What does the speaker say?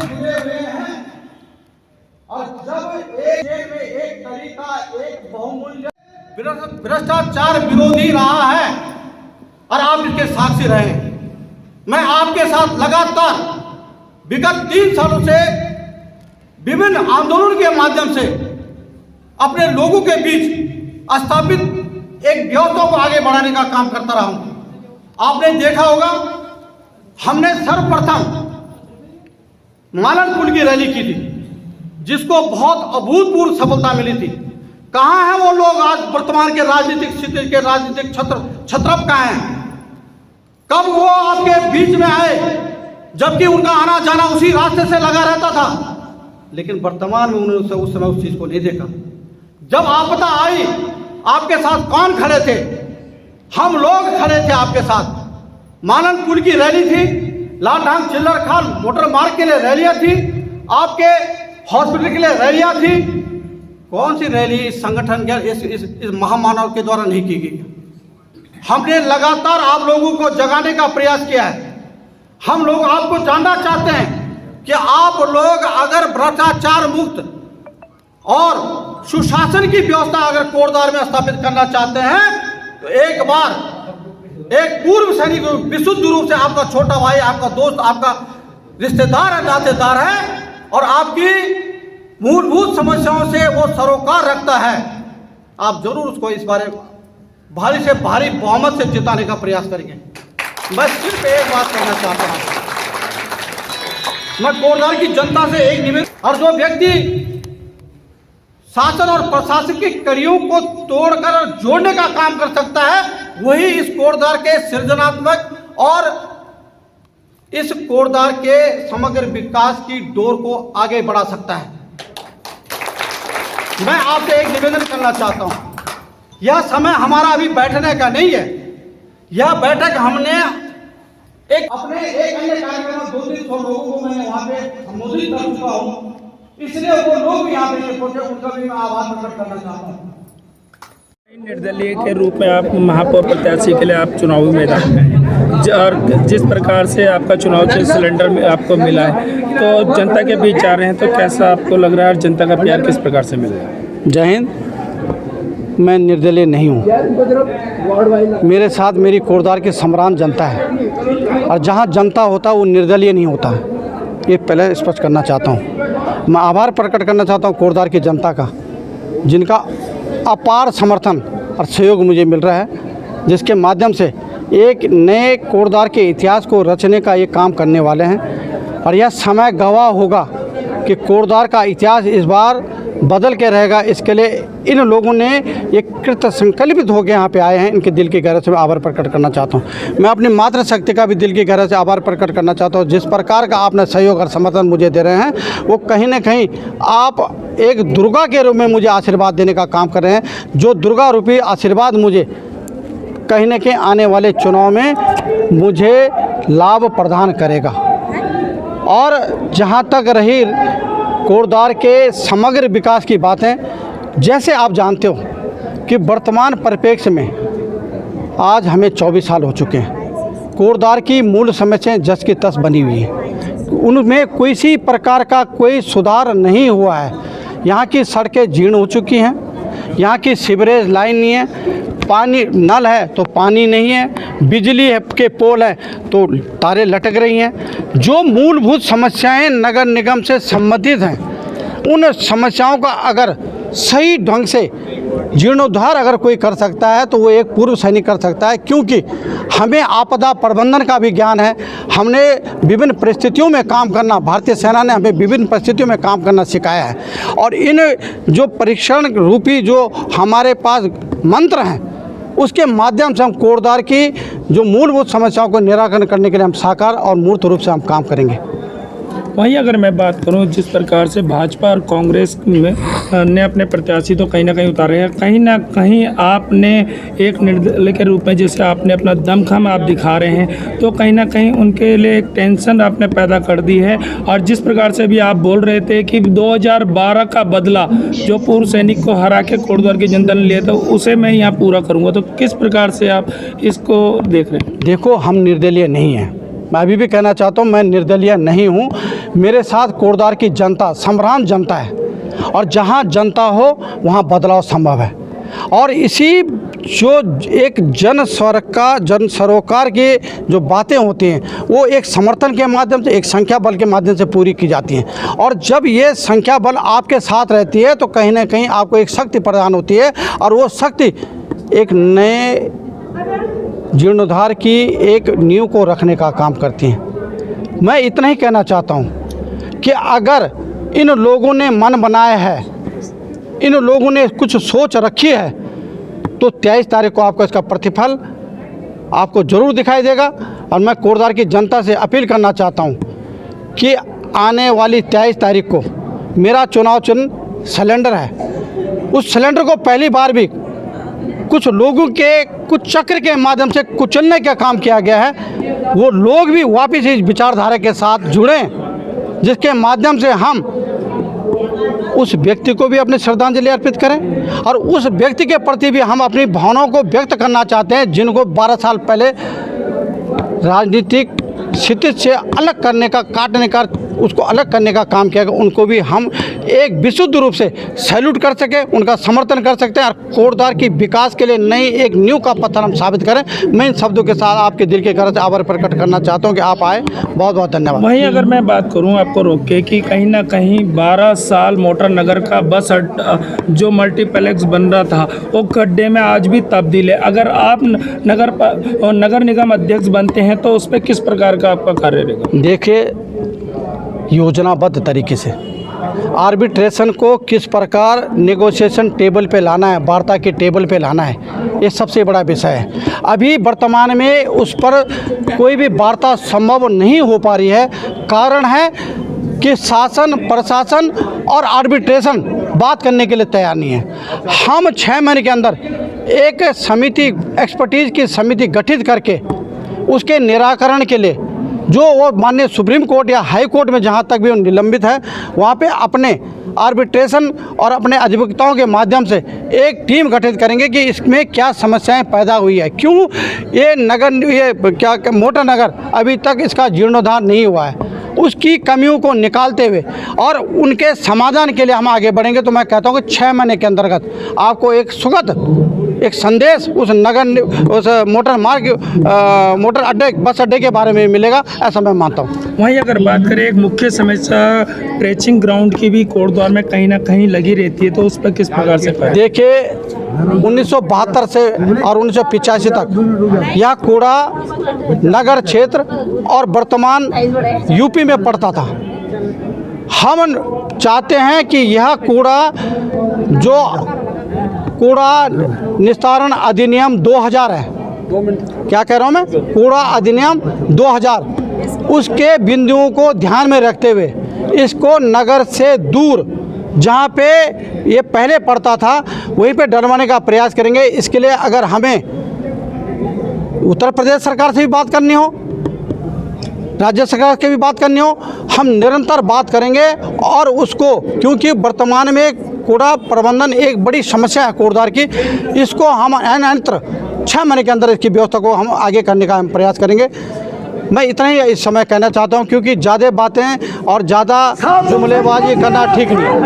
जुड़े हुए हैं। और जब एक में एक तरीका, एक बहुमूल्य भ्रष्टाचार विरोधी रहा है और आप इसके साक्षी रहे। मैं आपके साथ लगातार विगत 3 सालों से विभिन्न आंदोलन के माध्यम से अपने लोगों के बीच स्थापित एक व्यवस्था को आगे बढ़ाने का काम करता रहा हूं। आपने देखा होगा, हमने सर्वप्रथम मालन पुल की रैली की थी, जिसको बहुत अभूतपूर्व सफलता मिली थी। कहां हैं वो लोग आज वर्तमान के राजनीतिक स्थिति के राजनीतिक छत्रप कहां हैं? कब वो आपके बीच में आए, जबकि उनका आना जाना उसी रास्ते से लगा रहता था। लेकिन वर्तमान में उन्होंने उस समय उस चीज को नहीं देखा। जब आपदा आई, आपके साथ कौन खड़े थे? हम लोग खड़े थे आपके साथ। मालन पुल की रैली थी, लालढांग चिल्लर खाल मोटर मार्ग के लिए रैलियां थी, आपके हॉस्पिटल के लिए रैलियां थी। कौन सी रैली इस संगठन के इस महामानव के द्वारा नहीं की गई? हमने लगातार आप लोगों को जगाने का प्रयास किया है। हम लोग आपको जानना चाहते हैं कि आप लोग अगर भ्रष्टाचार मुक्त और सुशासन की व्यवस्था अगर कोटद्वार में स्थापित करना चाहते हैं, तो एक बार एक पूर्व सैनिक विशुद्ध रूप से आपका छोटा भाई, आपका दोस्त, आपका रिश्तेदार है, नातेदार है, और आपकी मूलभूत समस्याओं से वो सरोकार रखता है। आप जरूर उसको इस बारे भारी से भारी बहुमत से जिताने का प्रयास करेंगे। मैं सिर्फ एक बात कहना चाहता हूं, मैं कोटद्वार की जनता से एक निवेदन, और जो व्यक्ति शासन और प्रशासनिक कड़ियों को तोड़कर और जोड़ने का काम कर सकता है, वही इस कोटद्वार के सृजनात्मक और इस कोटद्वार के समग्र विकास की डोर को आगे बढ़ा सकता है। मैं आपसे एक निवेदन करना चाहता हूं, यह समय हमारा अभी बैठने का नहीं है। यह बैठक हमने एक अपने एक अन्य कार्यक्रम में 200 लोगों को मैंने वहां पे संबोधित कर चुका हूं, इसलिए वो लोग यहाँ पे पहुंचे, उनका भी मैं आभार प्रकट करना चाहता हूँ। निर्दलीय के रूप में आप महापौर प्रत्याशी के लिए आप चुनावी मैदान में हैं, और जिस प्रकार से आपका चुनाव सिलेंडर में आपको मिला है, तो जनता के बीच जा रहे हैं, तो कैसा आपको लग रहा है और जनता का प्यार किस प्रकार से मिल रहा है? जय हिंद। मैं निर्दलीय नहीं हूँ। मेरे साथ मेरी कोटद्वार की सम्रांत जनता है, और जहाँ जनता होता है वो निर्दलीय नहीं होता। ये पहले स्पष्ट करना चाहता हूँ। मैं आभार प्रकट करना चाहता हूँ कोटद्वार की जनता का, जिनका अपार समर्थन और सहयोग मुझे मिल रहा है, जिसके माध्यम से एक नए कोटद्वार के इतिहास को रचने का ये काम करने वाले हैं। और यह समय गवाह होगा कि कोटद्वार का इतिहास इस बार बदल के रहेगा। इसके लिए इन लोगों ने एक कृत संकल्पित होकर यहाँ पे आए हैं। इनके दिल की गहराई से मैं आभार प्रकट करना चाहता हूँ। मैं अपनी मातृशक्ति का भी दिल की गहराई से आभार प्रकट करना चाहता हूँ। जिस प्रकार का आपने सहयोग और समर्थन मुझे दे रहे हैं, वो कहीं ना कहीं आप एक दुर्गा के रूप में मुझे आशीर्वाद देने का काम कर रहे हैं, जो दुर्गा रूपी आशीर्वाद मुझे कहीं ना कहीं आने वाले चुनाव में मुझे लाभ प्रदान करेगा। और जहाँ तक रही कोटद्वार के समग्र विकास की बातें, जैसे आप जानते हो कि वर्तमान परिप्रेक्ष्य में आज हमें 24 साल हो चुके हैं। कोटद्वार की मूल समस्याएं जस की तस बनी हुई हैं, उनमें किसी प्रकार का कोई सुधार नहीं हुआ है। यहाँ की सड़कें जीर्ण हो चुकी हैं, यहाँ की सीवरेज लाइन नहीं है, पानी नल है तो पानी नहीं है, बिजली है के पोल है तो तारें लटक रही हैं। जो मूलभूत समस्याएं नगर निगम से संबंधित हैं, उन समस्याओं का अगर सही ढंग से जीर्णोद्धार अगर कोई कर सकता है तो वो एक पूर्व सैनिक कर सकता है, क्योंकि हमें आपदा प्रबंधन का भी ज्ञान है। हमने विभिन्न परिस्थितियों में काम करना, भारतीय सेना ने हमें विभिन्न परिस्थितियों में काम करना सिखाया है। और इन जो परीक्षण रूपी जो हमारे पास मंत्र हैं, उसके माध्यम से हम कोटद्वार की जो मूलभूत समस्याओं को निराकरण करने के लिए हम साकार और मूर्त रूप से हम काम करेंगे। वहीं अगर मैं बात करूं, जिस प्रकार से भाजपा और कांग्रेस ने अपने प्रत्याशी तो कहीं ना कहीं उतारे हैं, कहीं ना कहीं आपने एक निर्दलीय के रूप में जैसे आपने अपना दमखम आप दिखा रहे हैं, तो कहीं ना कहीं उनके लिए एक टेंशन आपने पैदा कर दी है। और जिस प्रकार से भी आप बोल रहे थे कि 2012 का बदला जो पूर्व सैनिक को हरा के कोटद्वार की जनता ने लिया था, उसे मैं यहाँ पूरा करूँगा, तो किस प्रकार से आप इसको देख रहे हैं? देखो, हम निर्दलीय नहीं हैं। मैं अभी भी कहना चाहता हूँ, मैं निर्दलीय नहीं हूँ। मेरे साथ कोटद्वार की जनता सम्रांत जनता है, और जहाँ जनता हो वहाँ बदलाव संभव है। और इसी जो एक जन सरोकार की जो बातें होती हैं वो एक समर्थन के माध्यम से, एक संख्या बल के माध्यम से पूरी की जाती हैं। और जब ये संख्या बल आपके साथ रहती है तो कहीं ना कहीं आपको एक शक्ति प्रदान होती है, और वो शक्ति एक नए जीर्णोद्धार की एक नींव को रखने का काम करती हैं। मैं इतना ही कहना चाहता हूँ कि अगर इन लोगों ने मन बनाया है, इन लोगों ने कुछ सोच रखी है, तो 23 तारीख को आपको इसका प्रतिफल आपको ज़रूर दिखाई देगा। और मैं कोटद्वार की जनता से अपील करना चाहता हूँ कि आने वाली 23 तारीख को मेरा चुनाव चिन्ह सिलेंडर है। उस सिलेंडर को पहली बार भी कुछ लोगों के कुछ चक्र के माध्यम से कुचलने का काम किया गया है। वो लोग भी वापस इस विचारधारा के साथ जुड़ें, जिसके माध्यम से हम उस व्यक्ति को भी अपनी श्रद्धांजलि अर्पित करें, और उस व्यक्ति के प्रति भी हम अपनी भावनाओं को व्यक्त करना चाहते हैं, जिनको 12 साल पहले राजनीतिक स्थिति से अलग करने का, काटने का, उसको अलग करने का काम किया गया। उनको भी हम एक विशुद्ध रूप से सैल्यूट कर सकें, उनका समर्थन कर सकते हैं, और कोटद्वार की विकास के लिए नई एक नींव का पत्थर हम साबित करें। मैं इन शब्दों के साथ आपके दिल के गहरे से आभार प्रकट करना चाहता हूं कि आप आए। बहुत बहुत धन्यवाद। वहीं अगर मैं बात करूं आपको रोक के कि कहीं ना कहीं 12 साल मोटर नगर का बस अड्डा जो मल्टीप्लेक्स बन रहा था वो गड्ढे में आज भी तब्दील है। अगर आप नगर निगम अध्यक्ष बनते हैं तो उस पर किस प्रकार का आपका कार्य रहेगा? देखिए, योजनाबद्ध तरीके से आर्बिट्रेशन को किस प्रकार नेगोशिएशन टेबल पे लाना है, वार्ता के टेबल पे लाना है, ये सबसे बड़ा विषय है। अभी वर्तमान में उस पर कोई भी वार्ता संभव नहीं हो पा रही है। कारण है कि शासन, प्रशासन और आर्बिट्रेशन बात करने के लिए तैयार नहीं है। हम 6 महीने के अंदर एक समिति, एक्सपर्टीज़ की समिति गठित करके उसके निराकरण के लिए जो वो माननीय सुप्रीम कोर्ट या हाई कोर्ट में जहाँ तक भी निलंबित है, वहाँ पे अपने आर्बिट्रेशन और अपने अधिवक्ताओं के माध्यम से एक टीम गठित करेंगे कि इसमें क्या समस्याएं पैदा हुई है, क्यों ये मोटर नगर अभी तक इसका जीर्णोद्धार नहीं हुआ है, उसकी कमियों को निकालते हुए और उनके समाधान के लिए हम आगे बढ़ेंगे। तो मैं कहता हूँ कि 6 महीने के अंतर्गत आपको एक सुगत एक संदेश उस मोटर अड्डे, बस अड्डे के बारे में मिलेगा, ऐसा मैं मानता हूँ। वहीं अगर बात करें एक मुख्य समस्या ट्रेचिंग ग्राउंड की भी कोटद्वार में कहीं ना कहीं लगी रहती है, तो उस पर किस प्रकार से? देखिए, 1972 से और 1985 तक यह कूड़ा नगर क्षेत्र और वर्तमान यूपी में पड़ता था। हम चाहते हैं कि यह कूड़ा निस्तारण अधिनियम 2000 है, क्या कह रहा हूँ मैं, कूड़ा अधिनियम 2000, उसके बिंदुओं को ध्यान में रखते हुए इसको नगर से दूर जहाँ पे ये पहले पड़ता था वहीं पे डलवाने का प्रयास करेंगे। इसके लिए अगर हमें उत्तर प्रदेश सरकार से भी बात करनी हो, राज्य सरकार की भी बात करनी हो, हम निरंतर बात करेंगे। और उसको, क्योंकि वर्तमान में कूड़ा प्रबंधन एक बड़ी समस्या है कोटद्वार की, इसको हम अन्यत्र 6 महीने के अंदर इसकी व्यवस्था को हम आगे करने का हम प्रयास करेंगे। मैं इतना ही इस समय कहना चाहता हूं, क्योंकि ज़्यादा बातें और ज़्यादा जुमलेबाजी करना ठीक नहीं है।